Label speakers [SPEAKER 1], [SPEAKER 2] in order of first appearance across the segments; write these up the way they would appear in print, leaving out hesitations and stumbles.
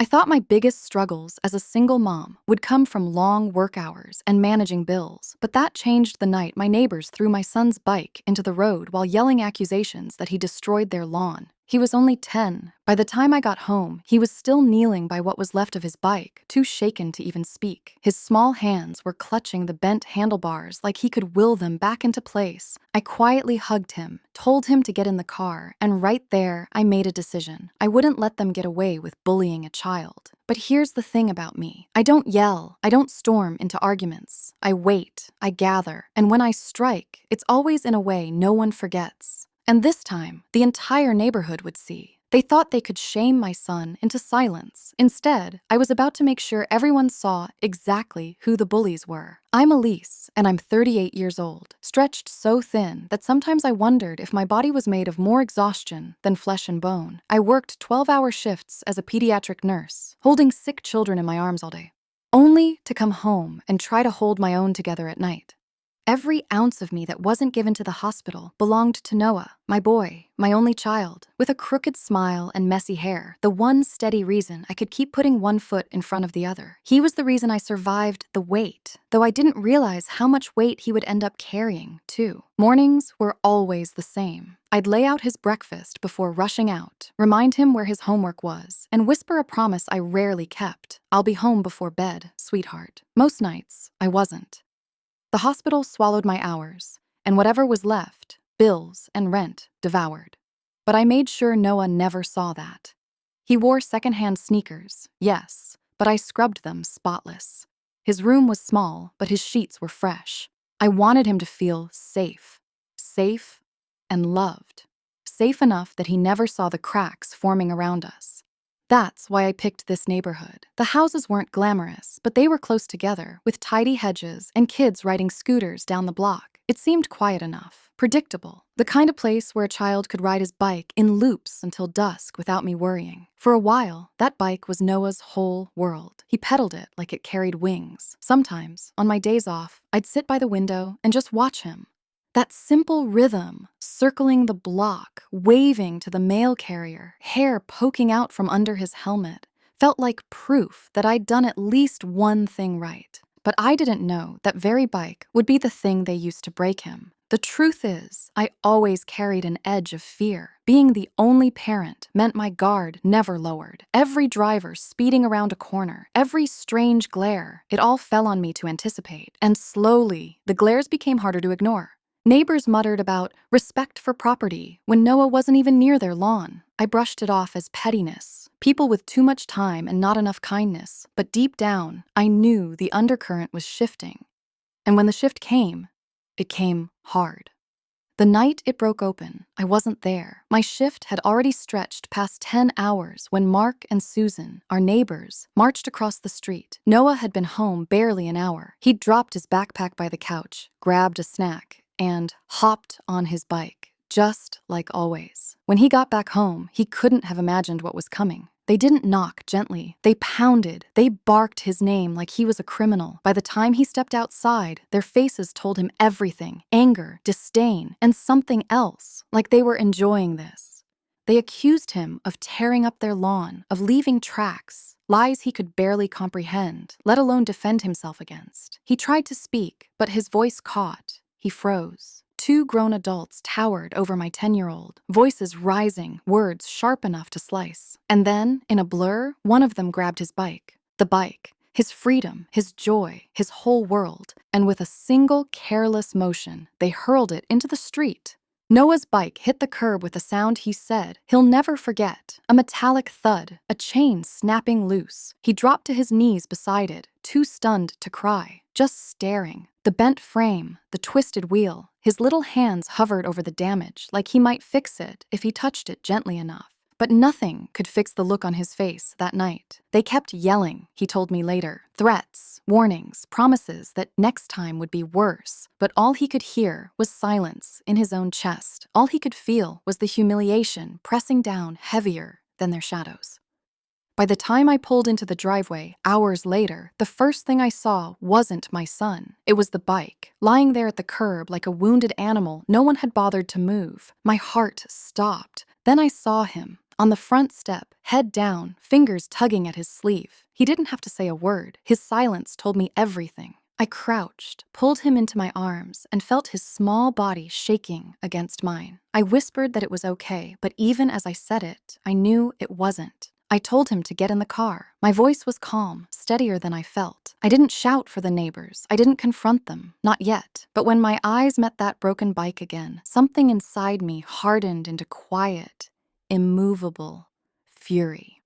[SPEAKER 1] I thought my biggest struggles as a single mom would come from long work hours and managing bills, but that changed the night my neighbors threw my son's bike into the road while yelling accusations that he destroyed their lawn. He was only 10. By the time I got home, he was still kneeling by what was left of his bike, too shaken to even speak. His small hands were clutching the bent handlebars like he could will them back into place. I quietly hugged him, told him to get in the car, and right there, I made a decision. I wouldn't let them get away with bullying a child. But here's the thing about me. I don't yell. I don't storm into arguments. I wait. I gather. And when I strike, it's always in a way no one forgets. And this time, the entire neighborhood would see. They thought they could shame my son into silence. Instead, I was about to make sure everyone saw exactly who the bullies were. I'm Elise, and I'm 38 years old, stretched so thin that sometimes I wondered if my body was made of more exhaustion than flesh and bone. I worked 12-hour shifts as a pediatric nurse, holding sick children in my arms all day, only to come home and try to hold my own together at night. Every ounce of me that wasn't given to the hospital belonged to Noah, my boy, my only child, with a crooked smile and messy hair, the one steady reason I could keep putting one foot in front of the other. He was the reason I survived the wait, though I didn't realize how much weight he would end up carrying, too. Mornings were always the same. I'd lay out his breakfast before rushing out, remind him where his homework was, and whisper a promise I rarely kept. I'll be home before bed, sweetheart. Most nights, I wasn't. The hospital swallowed my hours, and whatever was left, bills and rent, devoured. But I made sure Noah never saw that. He wore secondhand sneakers, yes, but I scrubbed them spotless. His room was small, but his sheets were fresh. I wanted him to feel safe. Safe and loved. Safe enough that he never saw the cracks forming around us. That's why I picked this neighborhood. The houses weren't glamorous, but they were close together, with tidy hedges and kids riding scooters down the block. It seemed quiet enough, predictable, the kind of place where a child could ride his bike in loops until dusk without me worrying. For a while, that bike was Noah's whole world. He pedaled it like it carried wings. Sometimes, on my days off, I'd sit by the window and just watch him. That simple rhythm, circling the block, waving to the mail carrier, hair poking out from under his helmet, felt like proof that I'd done at least one thing right. But I didn't know that very bike would be the thing they used to break him. The truth is, I always carried an edge of fear. Being the only parent meant my guard never lowered. Every driver speeding around a corner, every strange glare, it all fell on me to anticipate. And slowly, the glares became harder to ignore. Neighbors muttered about respect for property when Noah wasn't even near their lawn. I brushed it off as pettiness, people with too much time and not enough kindness. But deep down, I knew the undercurrent was shifting. And when the shift came, it came hard. The night it broke open, I wasn't there. My shift had already stretched past 10 hours when Mark and Susan, our neighbors, marched across the street. Noah had been home barely an hour. He'd dropped his backpack by the couch, grabbed a snack, and hopped on his bike, just like always. When he got back home, he couldn't have imagined what was coming. They didn't knock gently. They pounded. They barked his name like he was a criminal. By the time he stepped outside, their faces told him everything: anger, disdain, and something else, like they were enjoying this. They accused him of tearing up their lawn, of leaving tracks, lies he could barely comprehend, let alone defend himself against. He tried to speak, but his voice caught. He froze. Two grown adults towered over my 10-year-old, voices rising, words sharp enough to slice. And then, in a blur, one of them grabbed his bike. The bike, his freedom, his joy, his whole world. And with a single careless motion, they hurled it into the street. Noah's bike hit the curb with a sound he said he'll never forget, a metallic thud, a chain snapping loose. He dropped to his knees beside it, too stunned to cry, just staring. The bent frame, the twisted wheel, his little hands hovered over the damage like he might fix it if he touched it gently enough. But nothing could fix the look on his face that night. They kept yelling, he told me later. Threats, warnings, promises that next time would be worse. But all he could hear was silence in his own chest. All he could feel was the humiliation pressing down heavier than their shadows. By the time I pulled into the driveway, hours later, the first thing I saw wasn't my son. It was the bike, lying there at the curb like a wounded animal no one had bothered to move. My heart stopped. Then I saw him, on the front step, head down, fingers tugging at his sleeve. He didn't have to say a word. His silence told me everything. I crouched, pulled him into my arms, and felt his small body shaking against mine. I whispered that it was okay, but even as I said it, I knew it wasn't. I told him to get in the car. My voice was calm, steadier than I felt. I didn't shout for the neighbors. I didn't confront them. Not yet. But when my eyes met that broken bike again, something inside me hardened into quiet, immovable fury.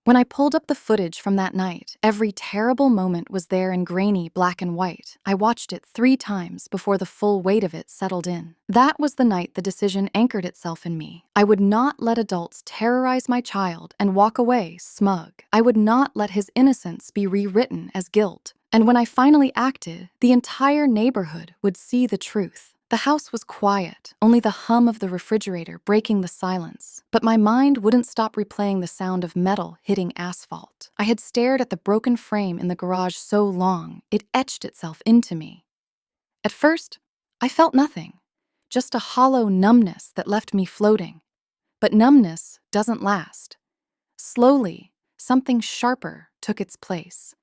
[SPEAKER 1] When I pulled up the footage from that night, every terrible moment was there in grainy black and white. I watched it 3 times before the full weight of it settled in. That was the night the decision anchored itself in me. I would not let adults terrorize my child and walk away smug. I would not let his innocence be rewritten as guilt. And when I finally acted, the entire neighborhood would see the truth. The house was quiet, only the hum of the refrigerator breaking the silence. But my mind wouldn't stop replaying the sound of metal hitting asphalt. I had stared at the broken frame in the garage so long, it etched itself into me. At first, I felt nothing, just a hollow numbness that left me floating. But numbness doesn't last. Slowly, something sharper took its place.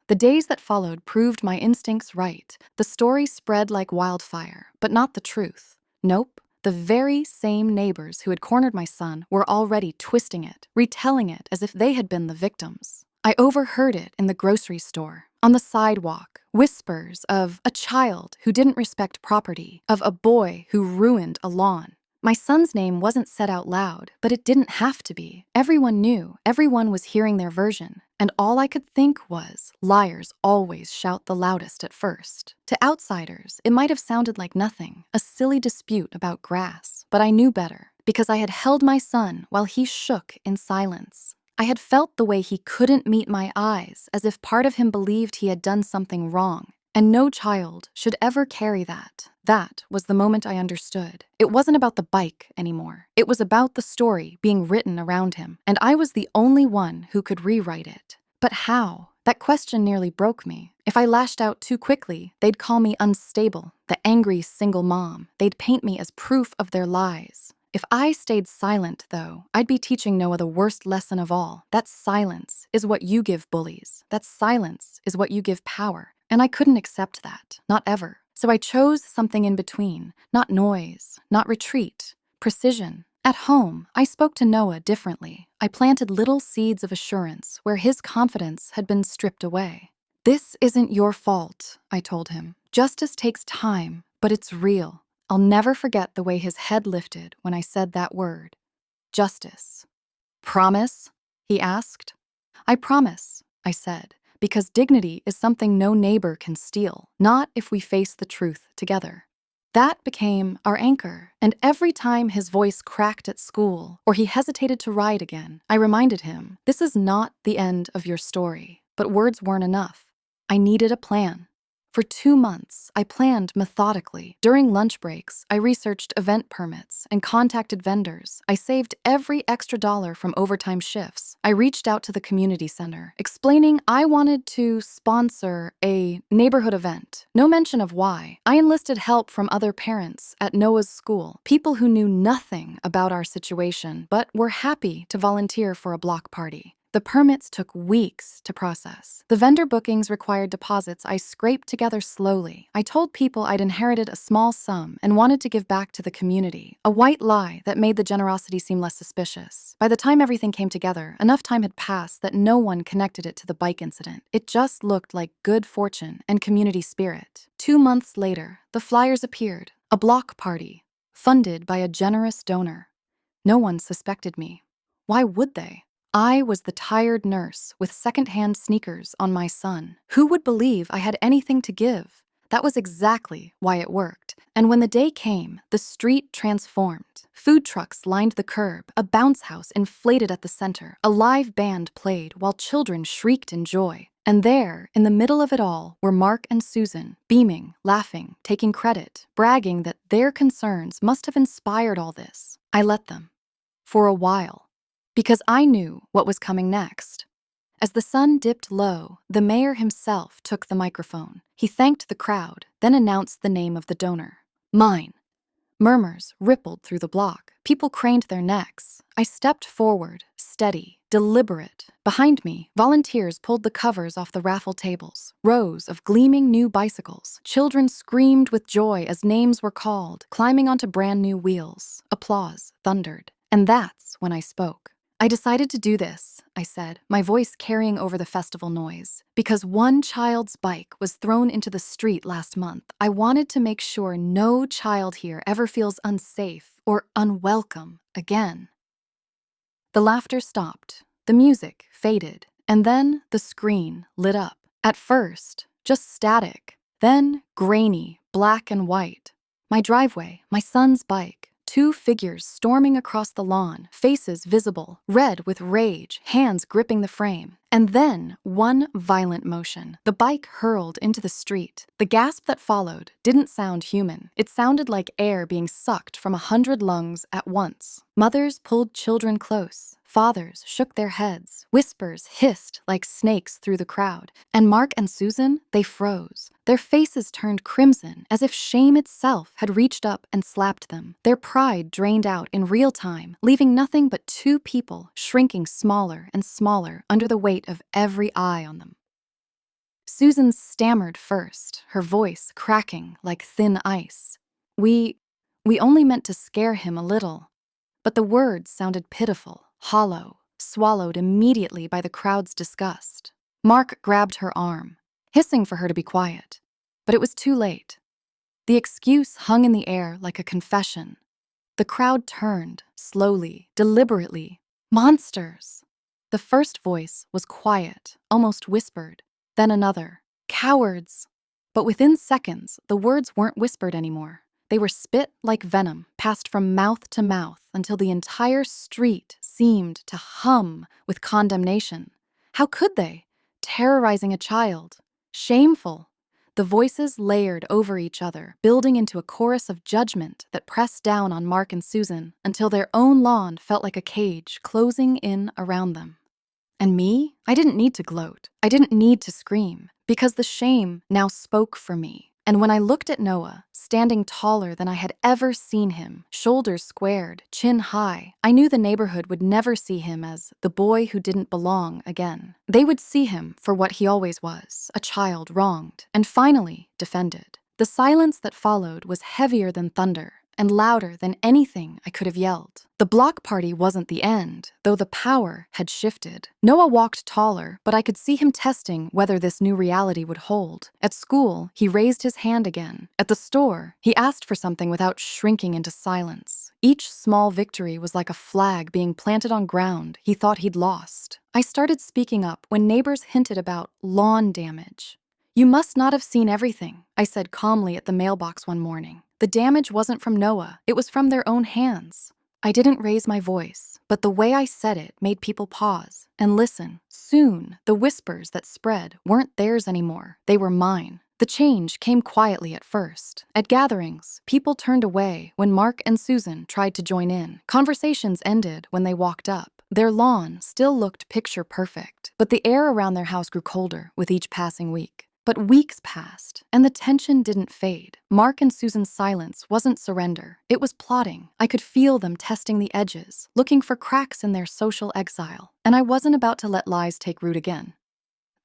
[SPEAKER 1] The days that followed proved my instincts right. The story spread like wildfire, but not the truth. Nope, the very same neighbors who had cornered my son were already twisting it, retelling it as if they had been the victims. I overheard it in the grocery store, on the sidewalk, whispers of a child who didn't respect property, of a boy who ruined a lawn. My son's name wasn't said out loud, but it didn't have to be. Everyone knew, everyone was hearing their version. And all I could think was, liars always shout the loudest at first. To outsiders, it might have sounded like nothing, a silly dispute about grass. But I knew better, because I had held my son while he shook in silence. I had felt the way he couldn't meet my eyes, as if part of him believed he had done something wrong. And no child should ever carry that. That was the moment I understood. It wasn't about the bike anymore. It was about the story being written around him, and I was the only one who could rewrite it. But how? That question nearly broke me. If I lashed out too quickly, they'd call me unstable, the angry single mom. They'd paint me as proof of their lies. If I stayed silent, though, I'd be teaching Noah the worst lesson of all. That silence is what you give bullies. That silence is what you give power. And I couldn't accept that, not ever. So I chose something in between, not noise, not retreat, precision. At home, I spoke to Noah differently. I planted little seeds of assurance where his confidence had been stripped away. This isn't your fault, I told him. Justice takes time, but it's real. I'll never forget the way his head lifted when I said that word. Justice. Promise? He asked. I promise, I said. Because dignity is something no neighbor can steal, not if we face the truth together. That became our anchor, and every time his voice cracked at school or he hesitated to ride again, I reminded him, this is not the end of your story. But words weren't enough. I needed a plan. For 2 months, I planned methodically. During lunch breaks, I researched event permits and contacted vendors. I saved every extra dollar from overtime shifts. I reached out to the community center, explaining I wanted to sponsor a neighborhood event. No mention of why. I enlisted help from other parents at Noah's school, people who knew nothing about our situation, but were happy to volunteer for a block party. The permits took weeks to process. The vendor bookings required deposits I scraped together slowly. I told people I'd inherited a small sum and wanted to give back to the community, a white lie that made the generosity seem less suspicious. By the time everything came together, enough time had passed that no one connected it to the bike incident. It just looked like good fortune and community spirit. 2 months later, the flyers appeared, a block party, funded by a generous donor. No one suspected me. Why would they? I was the tired nurse with secondhand sneakers on my son. Who would believe I had anything to give? That was exactly why it worked. And when the day came, the street transformed. Food trucks lined the curb, a bounce house inflated at the center, a live band played while children shrieked in joy. And there, in the middle of it all, were Mark and Susan, beaming, laughing, taking credit, bragging that their concerns must have inspired all this. I let them. For a while. Because I knew what was coming next. As the sun dipped low, the mayor himself took the microphone. He thanked the crowd, then announced the name of the donor. Mine. Murmurs rippled through the block. People craned their necks. I stepped forward, steady, deliberate. Behind me, volunteers pulled the covers off the raffle tables. Rows of gleaming new bicycles. Children screamed with joy as names were called, climbing onto brand new wheels. Applause thundered. And that's when I spoke. I decided to do this, I said, my voice carrying over the festival noise. Because one child's bike was thrown into the street last month, I wanted to make sure no child here ever feels unsafe or unwelcome again. The laughter stopped, the music faded, and then the screen lit up. At first, just static, then grainy, black and white. My driveway, my son's bike, two figures storming across the lawn, faces visible, red with rage, hands gripping the frame. And then, one violent motion. The bike hurled into the street. The gasp that followed didn't sound human. It sounded like air being sucked from 100 lungs at once. Mothers pulled children close. Fathers shook their heads. Whispers hissed like snakes through the crowd. And Mark and Susan, they froze. Their faces turned crimson, as if shame itself had reached up and slapped them. Their pride drained out in real time, leaving nothing but two people shrinking smaller and smaller under the weight of every eye on them. Susan stammered first, her voice cracking like thin ice. We only meant to scare him a little. But the words sounded pitiful, hollow, swallowed immediately by the crowd's disgust. Mark grabbed her arm, hissing for her to be quiet. But it was too late. The excuse hung in the air like a confession. The crowd turned, slowly, deliberately. Monsters! The first voice was quiet, almost whispered. Then another. Cowards! But within seconds, the words weren't whispered anymore. They were spit like venom, passed from mouth to mouth until the entire street seemed to hum with condemnation. How could they? Terrorizing a child. Shameful. The voices layered over each other, building into a chorus of judgment that pressed down on Mark and Susan until their own lawn felt like a cage closing in around them. And me? I didn't need to gloat. I didn't need to scream, because the shame now spoke for me. And when I looked at Noah, standing taller than I had ever seen him, shoulders squared, chin high, I knew the neighborhood would never see him as the boy who didn't belong again. They would see him for what he always was, a child wronged, and finally defended. The silence that followed was heavier than thunder, and louder than anything I could have yelled. The block party wasn't the end, though the power had shifted. Noah walked taller, but I could see him testing whether this new reality would hold. At school, he raised his hand again. At the store, he asked for something without shrinking into silence. Each small victory was like a flag being planted on ground he thought he'd lost. I started speaking up when neighbors hinted about lawn damage. "You must not have seen everything," I said calmly at the mailbox one morning. The damage wasn't from Noah, it was from their own hands. I didn't raise my voice, but the way I said it made people pause and listen. Soon, the whispers that spread weren't theirs anymore, they were mine. The change came quietly at first. At gatherings, people turned away when Mark and Susan tried to join in. Conversations ended when they walked up. Their lawn still looked picture perfect, but the air around their house grew colder with each passing week. But weeks passed, and the tension didn't fade. Mark and Susan's silence wasn't surrender. It was plotting. I could feel them testing the edges, looking for cracks in their social exile, and I wasn't about to let lies take root again.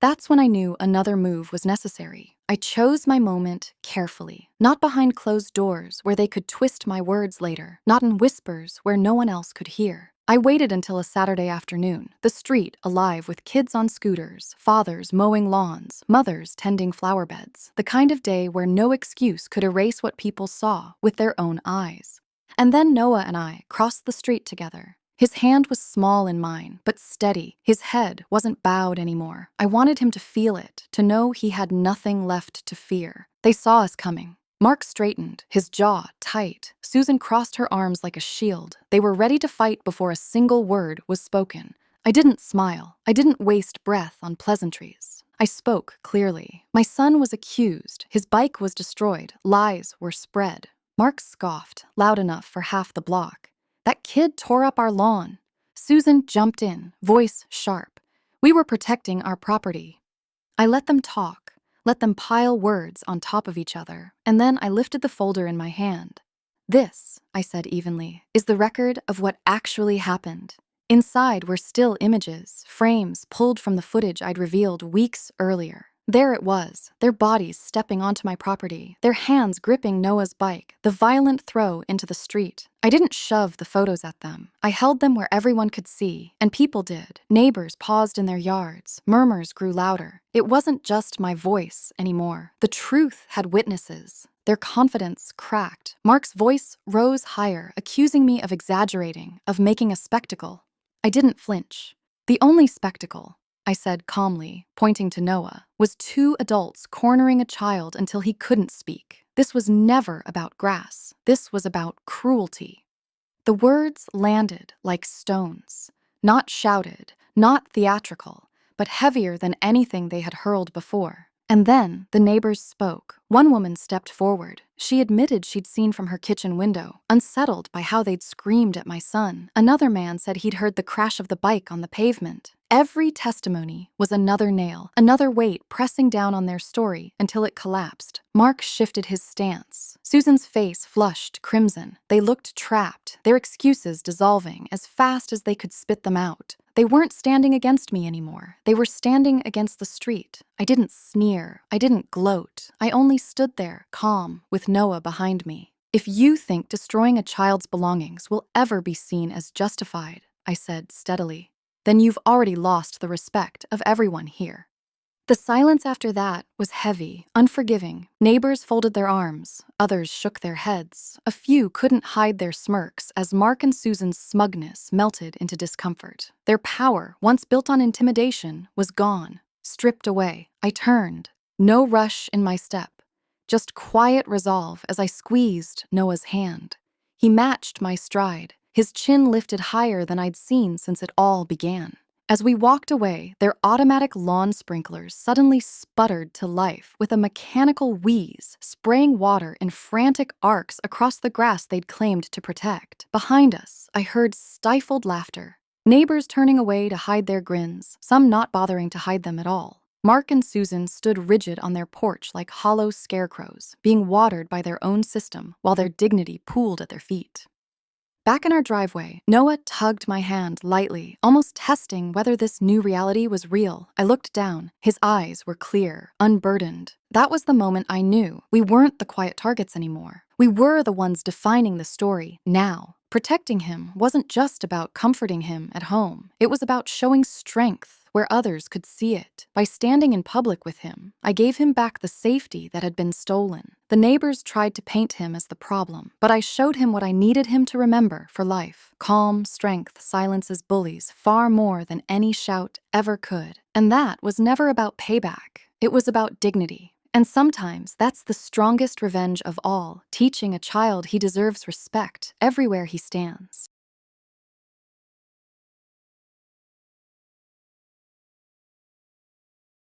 [SPEAKER 1] That's when I knew another move was necessary. I chose my moment carefully, not behind closed doors where they could twist my words later, not in whispers where no one else could hear. I waited until a Saturday afternoon, the street alive with kids on scooters, fathers mowing lawns, mothers tending flower beds, the kind of day where no excuse could erase what people saw with their own eyes. And then Noah and I crossed the street together. His hand was small in mine, but steady. His head wasn't bowed anymore. I wanted him to feel it, to know he had nothing left to fear. They saw us coming. Mark straightened, his jaw tight. Susan crossed her arms like a shield. They were ready to fight before a single word was spoken. I didn't smile. I didn't waste breath on pleasantries. I spoke clearly. My son was accused. His bike was destroyed. Lies were spread. Mark scoffed, loud enough for half the block. That kid tore up our lawn. Susan jumped in, voice sharp. We were protecting our property. I let them talk. Let them pile words on top of each other, and then I lifted the folder in my hand. "This," I said evenly, "is the record of what actually happened." Inside were still images, frames pulled from the footage I'd revealed weeks earlier. There it was, their bodies stepping onto my property, their hands gripping Noah's bike, the violent throw into the street. I didn't shove the photos at them. I held them where everyone could see, and people did. Neighbors paused in their yards. Murmurs grew louder. It wasn't just my voice anymore. The truth had witnesses. Their confidence cracked. Mark's voice rose higher, accusing me of exaggerating, of making a spectacle. I didn't flinch. "The only spectacle," I said calmly, pointing to Noah, "was two adults cornering a child until he couldn't speak. This was never about grass. This was about cruelty." The words landed like stones, not shouted, not theatrical, but heavier than anything they had hurled before. And then the neighbors spoke. One woman stepped forward. She admitted she'd seen from her kitchen window, unsettled by how they'd screamed at my son. Another man said he'd heard the crash of the bike on the pavement. Every testimony was another nail, another weight pressing down on their story until it collapsed. Mark shifted his stance. Susan's face flushed crimson. They looked trapped, their excuses dissolving as fast as they could spit them out. They weren't standing against me anymore. They were standing against the street. I didn't sneer. I didn't gloat. I only stood there, calm, with Noah behind me. "If you think destroying a child's belongings will ever be seen as justified," I said steadily, "then you've already lost the respect of everyone here." The silence after that was heavy, unforgiving. Neighbors folded their arms. Others shook their heads. A few couldn't hide their smirks as Mark and Susan's smugness melted into discomfort. Their power, once built on intimidation, was gone, stripped away. I turned. No rush in my step. Just quiet resolve as I squeezed Noah's hand. He matched my stride, his chin lifted higher than I'd seen since it all began. As we walked away, their automatic lawn sprinklers suddenly sputtered to life with a mechanical wheeze, spraying water in frantic arcs across the grass they'd claimed to protect. Behind us, I heard stifled laughter. Neighbors turning away to hide their grins, some not bothering to hide them at all. Mark and Susan stood rigid on their porch like hollow scarecrows, being watered by their own system while their dignity pooled at their feet. Back in our driveway, Noah tugged my hand lightly, almost testing whether this new reality was real. I looked down. His eyes were clear, unburdened. That was the moment I knew we weren't the quiet targets anymore. We were the ones defining the story now. Protecting him wasn't just about comforting him at home. It was about showing strength where others could see it. By standing in public with him, I gave him back the safety that had been stolen. The neighbors tried to paint him as the problem, but I showed him what I needed him to remember for life. Calm strength silences bullies far more than any shout ever could. And that was never about payback. It was about dignity. And sometimes that's the strongest revenge of all, teaching a child he deserves respect everywhere he stands.